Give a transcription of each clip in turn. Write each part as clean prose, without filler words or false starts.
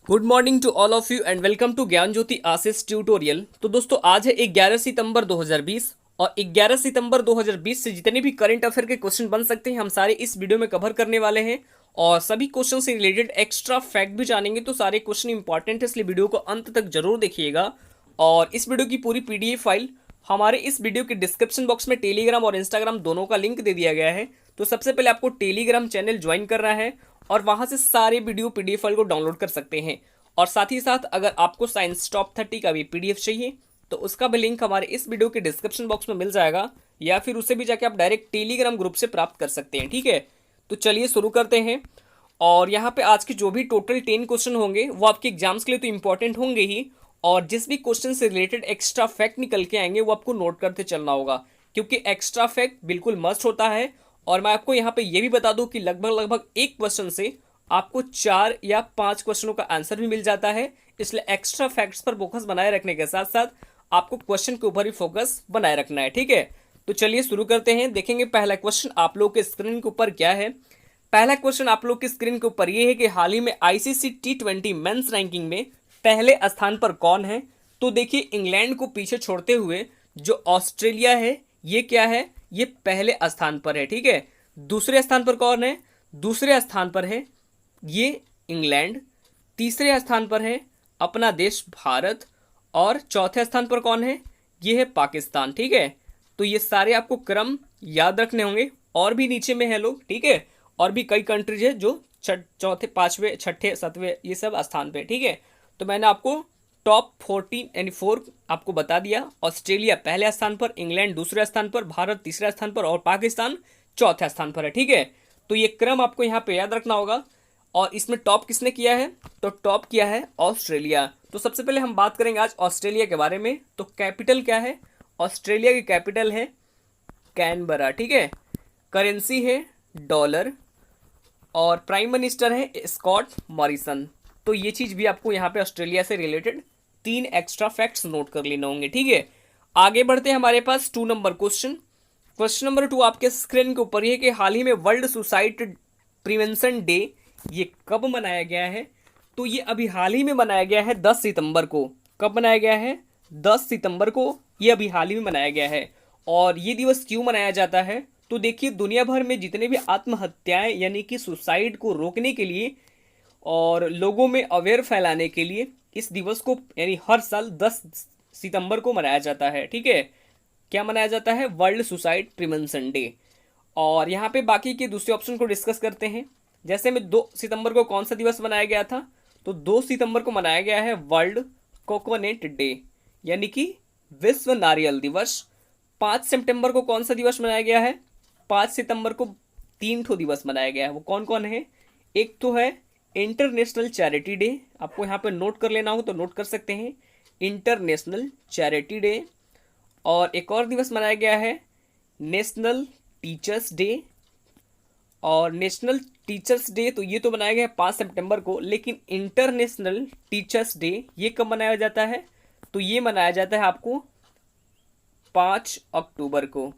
Good morning to all of you and welcome to Gyan Jyoti Ashish tutorial. तो दोस्तों आज है 11 सितंबर 2020 और 11 सितंबर 2020 से जितने भी करंट अफेयर के क्वेश्चन बन सकते हैं हम सारे इस वीडियो में कवर करने वाले हैं और सभी क्वेश्चन से रिलेटेड एक्स्ट्रा फैक्ट भी जानेंगे। तो सारे क्वेश्चन इंपॉर्टेंट है इसलिए वीडियो को अंत तक जरूर देखिएगा। और इस वीडियो की पूरी पीडीएफ फाइल हमारे इस वीडियो के डिस्क्रिप्शन बॉक्स में टेलीग्राम और इंस्टाग्राम दोनों का लिंक दे दिया गया है। तो सबसे पहले आपको टेलीग्राम चैनल ज्वाइन करना है और वहां से सारे वीडियो पीडीएफ फाइल को डाउनलोड कर सकते हैं। और साथ ही साथ अगर आपको साइंस टॉप 30 का भी पीडीएफ चाहिए तो उसका भी लिंक हमारे इस वीडियो के डिस्क्रिप्शन बॉक्स में मिल जाएगा, या फिर उसे भी जाके आप डायरेक्ट टेलीग्राम ग्रुप से प्राप्त कर सकते हैं। ठीक है, तो चलिए शुरू करते हैं। और यहाँ पे आज के जो भी टोटल 10 क्वेश्चन होंगे वो आपके एग्जाम्स के लिए तो इंपॉर्टेंट होंगे ही, और जिस भी क्वेश्चन से रिलेटेड एक्स्ट्रा फैक्ट निकल के आएंगे वो आपको नोट करते चलना होगा, क्योंकि एक्स्ट्रा फैक्ट बिल्कुल मस्ट होता है। और मैं आपको यहाँ पे ये भी बता दूं कि लगभग लगभग एक क्वेश्चन से आपको 4 या 5 क्वेश्चनों का आंसर भी मिल जाता है। इसलिए एक्स्ट्रा फैक्ट्स पर फोकस बनाए रखने के साथ साथ आपको क्वेश्चन के ऊपर भी फोकस बनाए रखना है। ठीक है, तो चलिए शुरू करते हैं। देखेंगे पहला क्वेश्चन आप लोग के स्क्रीन के ऊपर क्या है। पहला क्वेश्चन आप लोग की स्क्रीन के ऊपर ये है कि हाल ही में आईसीसी T20 मेंस रैंकिंग में पहले स्थान पर कौन है। तो देखिए इंग्लैंड को पीछे छोड़ते हुए जो ऑस्ट्रेलिया है ये क्या है, ये पहले स्थान पर है। ठीक है, दूसरे स्थान पर कौन है, दूसरे स्थान पर है ये इंग्लैंड, तीसरे स्थान पर है अपना देश भारत, और चौथे स्थान पर कौन है, ये है पाकिस्तान। ठीक है, तो ये सारे आपको क्रम याद रखने होंगे। और भी नीचे में है लोग, ठीक है, और भी कई कंट्रीज है जो चौथे पांचवे छठे सातवें ये सब स्थान पे। ठीक है, तो मैंने आपको टॉप 14 यानी 4 आपको बता दिया। ऑस्ट्रेलिया पहले स्थान पर, इंग्लैंड दूसरे स्थान पर, भारत तीसरे स्थान पर और पाकिस्तान चौथे स्थान पर है। ठीक है, तो ये क्रम आपको यहाँ पे याद रखना होगा। और इसमें टॉप किसने किया है, तो टॉप किया है ऑस्ट्रेलिया। तो सबसे पहले हम बात करेंगे आज ऑस्ट्रेलिया के बारे में। तो कैपिटल क्या है, ऑस्ट्रेलिया की कैपिटल है कैनबरा। ठीक है, करेंसी है डॉलर और प्राइम मिनिस्टर है स्कॉट मॉरिसन। तो ये चीज भी आपको यहाँ पे ऑस्ट्रेलिया से रिलेटेड 3 एक्स्ट्रा फैक्ट्स नोट कर लेने होंगे। ठीक है, आगे बढ़ते हैं हमारे पास 2 नंबर क्वेश्चन। क्वेश्चन नंबर 2 आपके स्क्रीन के ऊपर ये कि हाल ही में वर्ल्ड सुसाइड प्रिवेंशन डे ये कब मनाया गया है। तो ये अभी हाल ही में मनाया गया है 10 सितंबर को। कब मनाया गया है, 10 सितंबर को ये अभी हाल ही में मनाया गया है। और ये दिवस क्यों मनाया जाता है, तो देखिए दुनिया भर में जितने भी आत्महत्याएं यानी कि सुसाइड को रोकने के लिए और लोगों में अवेयर फैलाने के लिए इस दिवस को यानी हर साल 10 सितंबर को मनाया जाता है। ठीक है, क्या मनाया जाता है, वर्ल्ड सुसाइड प्रिवेंशन डे। और यहाँ पे बाकी के दूसरे ऑप्शन को डिस्कस करते हैं। जैसे में 2 सितंबर को कौन सा दिवस मनाया गया था, तो 2 सितंबर को मनाया गया है वर्ल्ड कोकोनट डे यानी कि विश्व नारियल दिवस। 5 सितंबर को कौन सा दिवस मनाया गया है, 5 सितंबर को 3 ठो दिवस मनाया गया है। वो कौन कौन है, एक तो है इंटरनेशनल चैरिटी डे, आपको यहाँ पे नोट कर लेना हो तो नोट कर सकते हैं, इंटरनेशनल चैरिटी डे। और एक और दिवस मनाया गया है नेशनल टीचर्स डे। और नेशनल टीचर्स डे तो ये तो मनाया गया है 5 सितंबर को, लेकिन इंटरनेशनल टीचर्स डे ये कब मनाया जाता है, तो ये मनाया जाता है आपको 5 अक्टूबर को।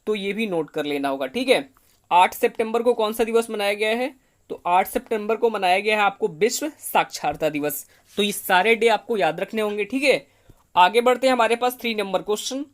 तो ये भी नोट कर लेना होगा। ठीक है, 8 सितंबर को कौन सा दिवस मनाया गया है, तो 8 सितंबर को मनाया गया है आपको विश्व साक्षरता दिवस। तो ये सारे डे आपको याद रखने होंगे। ठीक है, आगे बढ़ते हैं हमारे पास 3 नंबर क्वेश्चन।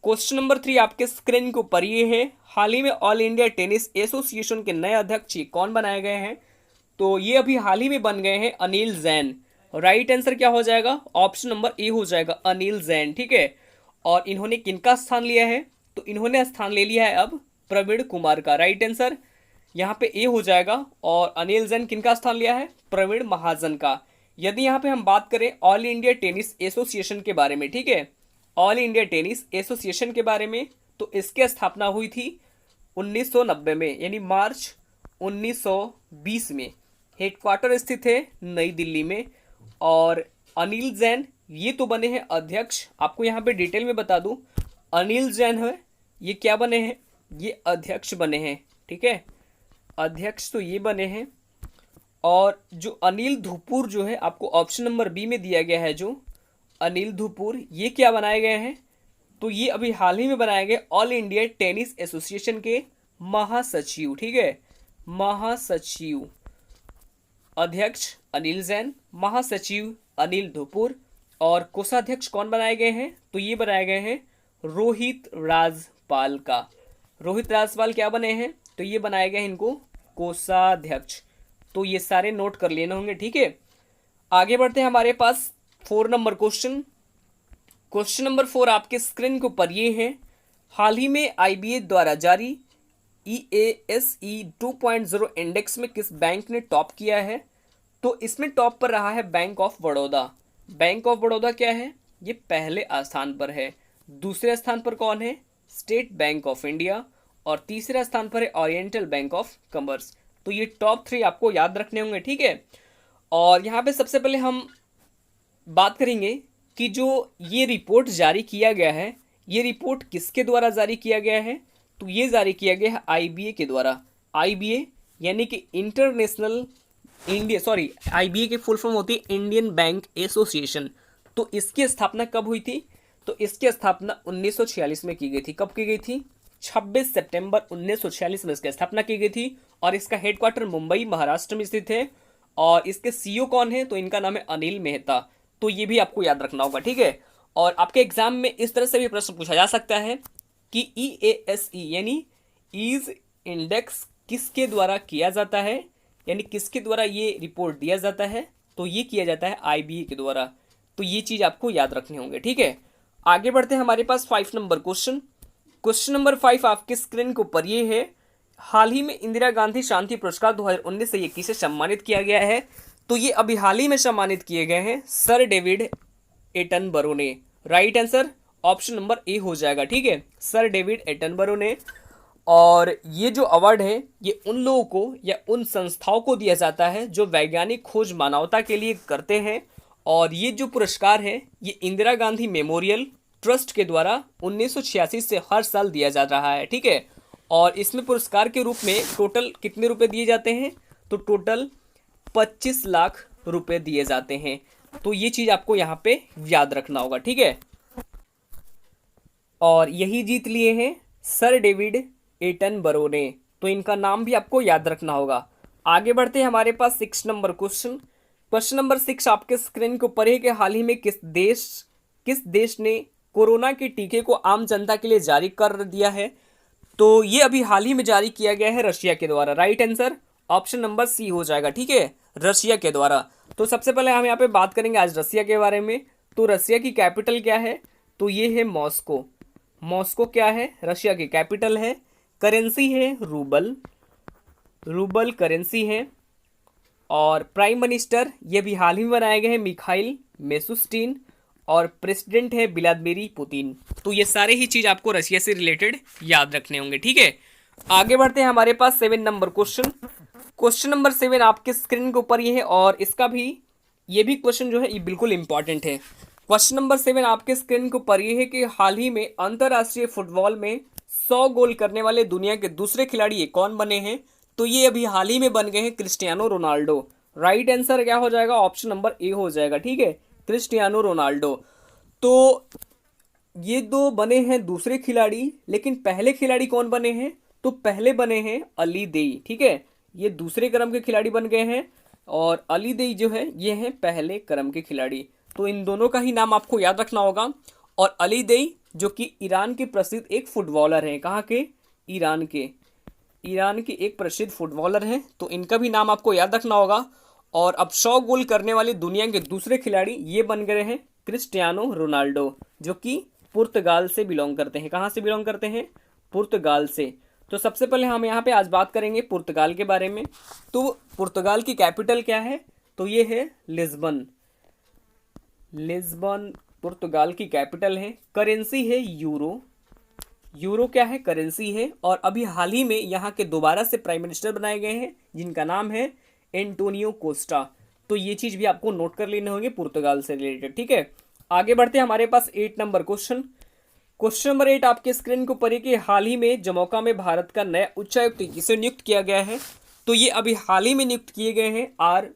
क्वेश्चन नंबर 3 आपके स्क्रीन के ऊपर ये है, हाल ही में ऑल इंडिया टेनिस एसोसिएशन के नए अध्यक्ष कौन बनाए गए हैं। तो ये अभी हाल ही में बन गए हैं अनिल जैन। राइट आंसर क्या हो जाएगा, ऑप्शन नंबर ए हो जाएगा अनिल जैन। ठीक है, और इन्होंने किनका स्थान लिया है, तो इन्होंने स्थान ले लिया है अब प्रवीण कुमार का। राइट आंसर यहाँ पे ए हो जाएगा। और अनिल जैन किनका स्थान लिया है, प्रवीण महाजन का। यदि यहाँ पे हम बात करें ऑल इंडिया टेनिस एसोसिएशन के बारे में, ठीक है, ऑल इंडिया टेनिस एसोसिएशन के बारे में, तो इसकी स्थापना हुई थी 1990 में यानी मार्च 1920 में। हेडक्वार्टर स्थित है नई दिल्ली में। और अनिल जैन ये तो बने हैं अध्यक्ष। आपको यहाँ पे डिटेल में बता दूं, अनिल जैन है ये क्या बने हैं, ये अध्यक्ष बने हैं। ठीक है, अध्यक्ष तो ये बने हैं। और जो अनिल धूपुर जो है आपको ऑप्शन नंबर बी में दिया गया है, जो अनिल धूपुर ये क्या बनाए गए हैं, तो ये अभी हाल ही में बनाए गए ऑल इंडिया टेनिस एसोसिएशन के महासचिव। ठीक है, महासचिव। अध्यक्ष अनिल जैन, महासचिव अनिल धुपुर और कोषाध्यक्ष कौन बनाए गए हैं? तो ये बनाए गए हैं रोहित राजपाल का। रोहित राजपाल क्या बने हैं? तो ये बनाए गए हैं इनको कोषाध्यक्ष। तो ये सारे नोट कर लेने होंगे, ठीक है। आगे बढ़ते हैं हमारे पास 4 नंबर क्वेश्चन। क्वेश्चन नंबर 4 आपके स्क्रीन के ऊपर ये है, हाल ही में आईबीए द्वारा जारी EASE 2.0 इंडेक्स में किस बैंक ने टॉप किया है? तो इसमें टॉप पर रहा है bank of Baroda. Bank of Baroda क्या है? ये पहले स्थान पर है। दूसरे स्थान पर कौन है? State bank of India. और तीसरे स्थान पर है ओरिएंटल बैंक ऑफ कॉमर्स। तो ये टॉप 3 आपको याद रखने होंगे, ठीक है। और यहाँ पे सबसे पहले हम बात करेंगे कि जो ये रिपोर्ट जारी किया गया है, ये रिपोर्ट किसके द्वारा जारी किया गया है? तो ये जारी किया गया है आईबीए के द्वारा। आईबीए यानी कि आईबीए की फुल फॉर्म होती है इंडियन बैंक एसोसिएशन। तो इसकी स्थापना कब हुई थी? तो इसकी स्थापना 1946 में की गई थी। कब की गई थी? 26 सितंबर 1946 में इसकी स्थापना की गई थी। और इसका हेडक्वार्टर मुंबई महाराष्ट्र में स्थित है। और इसके सीईओ कौन है? तो इनका नाम है अनिल मेहता। तो ये भी आपको याद रखना होगा, ठीक है। और आपके एग्जाम में इस तरह से भी प्रश्न पूछा जा सकता है कि EASE यानी ईज इंडेक्स किसके द्वारा किया जाता है, यानी किसके द्वारा ये रिपोर्ट दिया जाता है? तो ये किया जाता है आईबीए के द्वारा। तो ये चीज आपको याद रखने होंगे, ठीक है। आगे बढ़ते हैं हमारे पास 5 नंबर क्वेश्चन। क्वेश्चन नंबर 5 आपके स्क्रीन के ऊपर ये है, हाल ही में इंदिरा गांधी शांति पुरस्कार 2019 से ये किसे सम्मानित किया गया है? तो ये अभी हाल ही में सम्मानित किए गए हैं सर डेविड एटनबरो ने। Right answer option number A हो जाएगा, ठीक है, सर डेविड एटनबरो ने। और ये जो अवार्ड है ये उन लोगों को या उन संस्थाओं को दिया जाता है जो वैज्ञानिक खोज मानवता के लिए करते हैं। और ये जो पुरस्कार है ये इंदिरा गांधी मेमोरियल ट्रस्ट के द्वारा 1986 से हर साल दिया जा रहा है, ठीक है। और इसमें पुरस्कार के रूप में टोटल कितने रुपए दिए जाते हैं? तो टोटल 25 लाख रुपए दिए जाते हैं। तो ये चीज आपको यहाँ पे याद रखना होगा, ठीक है। और यही जीत लिए हैं सर डेविड एटनबरो ने। तो इनका नाम भी आपको याद रखना होगा। आगे बढ़ते हैं हमारे पास 6 नंबर क्वेश्चन। क्वेश्चन नंबर 6 आपके स्क्रीन के ऊपर है कि हाल ही में किस देश ने कोरोना के टीके को आम जनता के लिए जारी कर दिया है? तो ये अभी हाल ही में जारी किया गया है रशिया के द्वारा। Right answer option number C हो जाएगा, ठीक है, रशिया के द्वारा। तो सबसे पहले हम यहाँ पे बात करेंगे आज रशिया के बारे में। तो रशिया की कैपिटल क्या है? तो ये है मॉस्को। मॉस्को क्या है? रशिया की कैपिटल है। करेंसी है रूबल, रूबल करेंसी है। और प्राइम मिनिस्टर ये भी हाल ही में बनाए गए हैं मिखाइल मेशुस्टिन। और प्रेसिडेंट है व्लादिमीर पुतिन। तो ये सारे ही चीज आपको रशिया से रिलेटेड याद रखने होंगे, ठीक है। आगे बढ़ते हैं हमारे पास 7 नंबर क्वेश्चन। क्वेश्चन नंबर 7 आपके स्क्रीन के ऊपर ये है और इसका भी ये भी क्वेश्चन जो है ये बिल्कुल इंपॉर्टेंट है। क्वेश्चन नंबर 7 आपके स्क्रीन के ऊपर ये है कि हाल ही में अंतरराष्ट्रीय फुटबॉल में 100 गोल करने वाले दुनिया के दूसरे खिलाड़ी ये कौन बने हैं? तो ये अभी हाल ही में बन गए हैं क्रिस्टियानो रोनाल्डो। राइट आंसर क्या हो जाएगा? ऑप्शन नंबर ए हो जाएगा, ठीक है, क्रिस्टियानो रोनाल्डो। तो ये 2 बने हैं दूसरे खिलाड़ी, लेकिन पहले खिलाड़ी कौन बने हैं? तो पहले बने हैं अली देई, ठीक है, ये दूसरे क्रम के खिलाड़ी बन गए हैं। और अली देई जो है ये हैं पहले क्रम के खिलाड़ी। तो इन दोनों का ही नाम आपको याद रखना होगा। और अली देई जो कि ईरान के प्रसिद्ध एक फुटबॉलर हैं। कहाँ के? ईरान के एक प्रसिद्ध फुटबॉलर हैं। तो इनका भी नाम आपको याद रखना होगा। और अब 100 गोल करने वाले दुनिया के दूसरे खिलाड़ी ये बन गए हैं क्रिस्टियानो रोनाल्डो, जो कि पुर्तगाल से बिलोंग करते हैं। कहाँ से बिलोंग करते हैं? पुर्तगाल से। तो सबसे पहले हम यहाँ पे आज बात करेंगे पुर्तगाल के बारे में। तो पुर्तगाल की कैपिटल क्या है? तो ये है लिस्बन। लिस्बन पुर्तगाल की कैपिटल है। करेंसी है यूरो। यूरो क्या है? करेंसी है। और अभी हाल ही में यहाँ के दोबारा से प्राइम मिनिस्टर बनाए गए हैं जिनका नाम है एंटोनियो कोस्टा। तो ये चीज भी आपको नोट कर लेने होंगे पुर्तगाल से रिलेटेड, ठीक है। आगे बढ़ते हैं हमारे पास 8 नंबर क्वेश्चन। क्वेश्चन नंबर 8 आपके स्क्रीन के ऊपर है कि हाल ही में जमोका में भारत का नया उच्चायुक्त किसे नियुक्त किया गया है? तो ये अभी हाल ही में नियुक्त किए गए हैं आर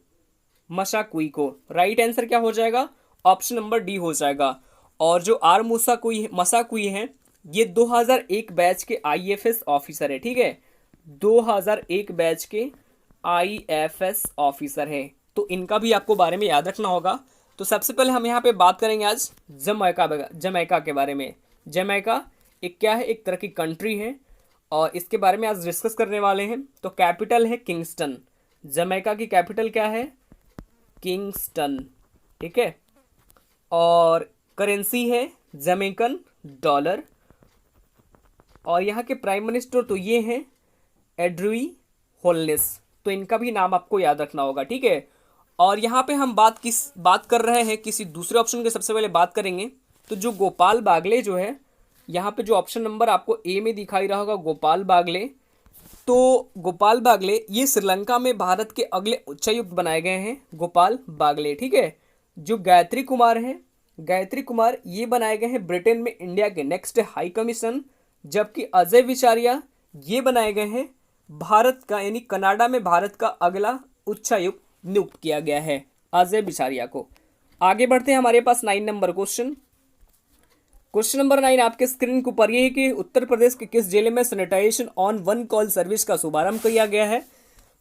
मसाकुई को। राइट आंसर क्या हो जाएगा? ऑप्शन नंबर डी हो जाएगा। और जो आर मसाकुई हैं ये 2001 बैच के IFS ऑफिसर है, ठीक है, 2001 बैच के IFS ऑफिसर है। तो इनका भी आपको बारे में याद रखना होगा। तो सबसे पहले हम यहाँ पे बात करेंगे आज जमैका के बारे में। जमैका एक क्या है, एक तरह की कंट्री है और इसके बारे में आज डिस्कस करने वाले हैं। तो कैपिटल है किंगस्टन। जमैका की कैपिटल क्या है? किंगस्टन, ठीक है। और करेंसी है जमैकन डॉलर। और यहाँ के प्राइम मिनिस्टर तो ये हैं एड्री होलनेस, तो इनका भी नाम आपको याद रखना होगा, ठीक है। और यहाँ पे हम बात कर रहे हैं किसी दूसरे ऑप्शन के। सबसे पहले बात करेंगे तो जो गोपाल बागले जो है, यहाँ पे जो ऑप्शन नंबर आपको ए में दिखाई रहा होगा गोपाल बागले, तो गोपाल बागले ये श्रीलंका में भारत के अगले उच्चायुक्त बनाए गए हैं, गोपाल बागले, ठीक है। जो गायत्री कुमार हैं, गायत्री कुमार ये बनाए गए हैं ब्रिटेन में इंडिया के नेक्स्ट हाई कमीशन। जबकि अजय विचारिया ये बनाए गए हैं भारत का, यानी कनाडा में भारत का अगला उच्चायुक्त नियुक्त किया गया है अजय बिसारिया को। आगे बढ़ते हैं, हमारे पास 9 नंबर क्वेश्चन। क्वेश्चन नंबर 9 आपके स्क्रीन के ऊपर ये है कि उत्तर प्रदेश के किस जिले में sanitization on one call service का शुभारंभ किया गया है?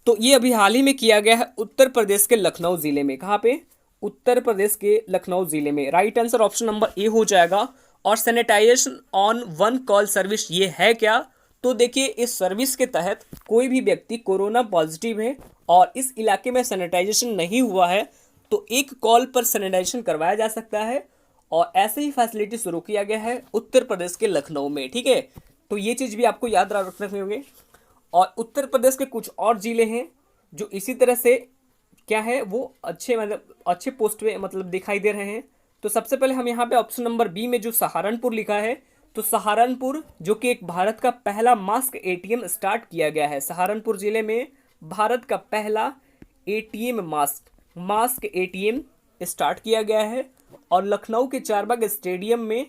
तो ये अभी हाल ही में किया गया है उत्तर प्रदेश के लखनऊ जिले में। कहाँ पे? उत्तर प्रदेश के लखनऊ जिले में। Right answer option number A हो जाएगा। और sanitization on one call service ये है क्या? तो देखिए, इस सर्विस के तहत कोई भी व्यक्ति कोरोना पॉजिटिव है और इस इलाके में सैनिटाइजेशन नहीं हुआ है तो एक कॉल पर सैनिटाइजेशन करवाया जा सकता है। और ऐसे ही फैसिलिटी शुरू किया गया है उत्तर प्रदेश के लखनऊ में, ठीक है। तो ये चीज़ भी आपको याद रखने होंगे। और उत्तर प्रदेश के कुछ और जिले हैं जो इसी तरह से क्या है, वो अच्छे पोस्ट पे दिखाई दे रहे हैं। तो सबसे पहले हम यहाँ पे ऑप्शन नंबर बी में जो सहारनपुर लिखा है, तो सहारनपुर जो कि एक भारत का पहला मास्क एटीएम स्टार्ट किया गया है। सहारनपुर जिले में भारत का पहला एटीएम मास्क एटीएम स्टार्ट किया गया है। और लखनऊ के चारबाग स्टेडियम में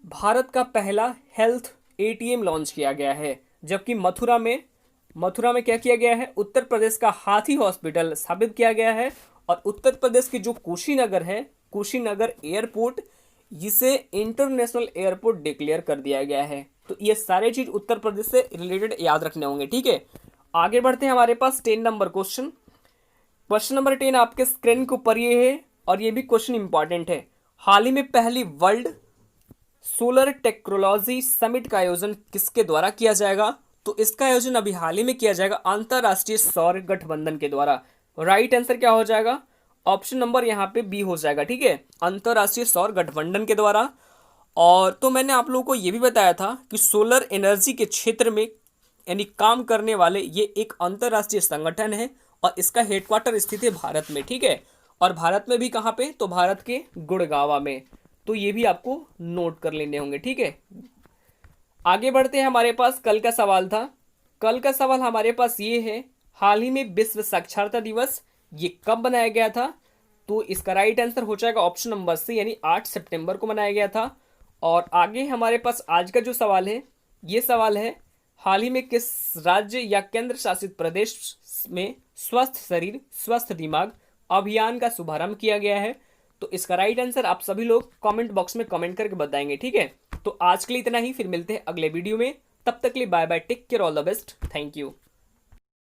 भारत का पहला हेल्थ एटीएम लॉन्च किया गया है। जबकि मथुरा में क्या किया गया है? उत्तर प्रदेश का हाथी हॉस्पिटल स्थापित किया गया है। और उत्तर प्रदेश की जो कुशीनगर है, कुशीनगर एयरपोर्ट, जिसे इंटरनेशनल एयरपोर्ट डिक्लेयर कर दिया गया है। तो ये सारे चीज उत्तर प्रदेश से रिलेटेड याद रखने होंगे, ठीक है। आगे बढ़ते हैं, हमारे पास 10 नंबर क्वेश्चन। क्वेश्चन नंबर 10 आपके स्क्रीन के ऊपर ये है और ये भी क्वेश्चन इंपॉर्टेंट है। हाल ही में पहली वर्ल्ड सोलर टेक्नोलॉजी समिट का आयोजन किसके द्वारा किया जाएगा? तो इसका आयोजन अभी हाल ही में किया जाएगा अंतरराष्ट्रीय सौर गठबंधन के द्वारा। राइट आंसर क्या हो जाएगा? ऑप्शन नंबर यहाँ पे बी हो जाएगा, ठीक है, अंतरराष्ट्रीय सौर गठबंधन के द्वारा। और तो मैंने आप लोगों को ये भी बताया था कि सोलर एनर्जी के क्षेत्र में यानी काम करने वाले ये एक अंतरराष्ट्रीय संगठन है और इसका हेडक्वार्टर स्थित है भारत में, ठीक है। और भारत में भी कहाँ पे? तो भारत के गुड़गांव में। तो ये भी आपको नोट कर लेने होंगे, ठीक है। आगे बढ़ते हैं, हमारे पास कल का सवाल था। कल का सवाल हमारे पास ये है, हाल ही में विश्व साक्षरता दिवस ये कब बनाया गया था? तो इसका राइट आंसर हो जाएगा ऑप्शन नंबर सी, यानी 8 सितंबर को मनाया गया था। और आगे हमारे पास आज का जो सवाल है, ये सवाल है, हाल ही में किस राज्य या केंद्र शासित प्रदेश में स्वस्थ शरीर स्वस्थ दिमाग अभियान का शुभारंभ किया गया है? तो इसका राइट आंसर आप सभी लोग कमेंट बॉक्स में कमेंट करके बताएंगे, ठीक है। तो आज के लिए इतना ही, फिर मिलते हैं अगले वीडियो में। तब तक के लिए bye bye, take care, all the best, thank you.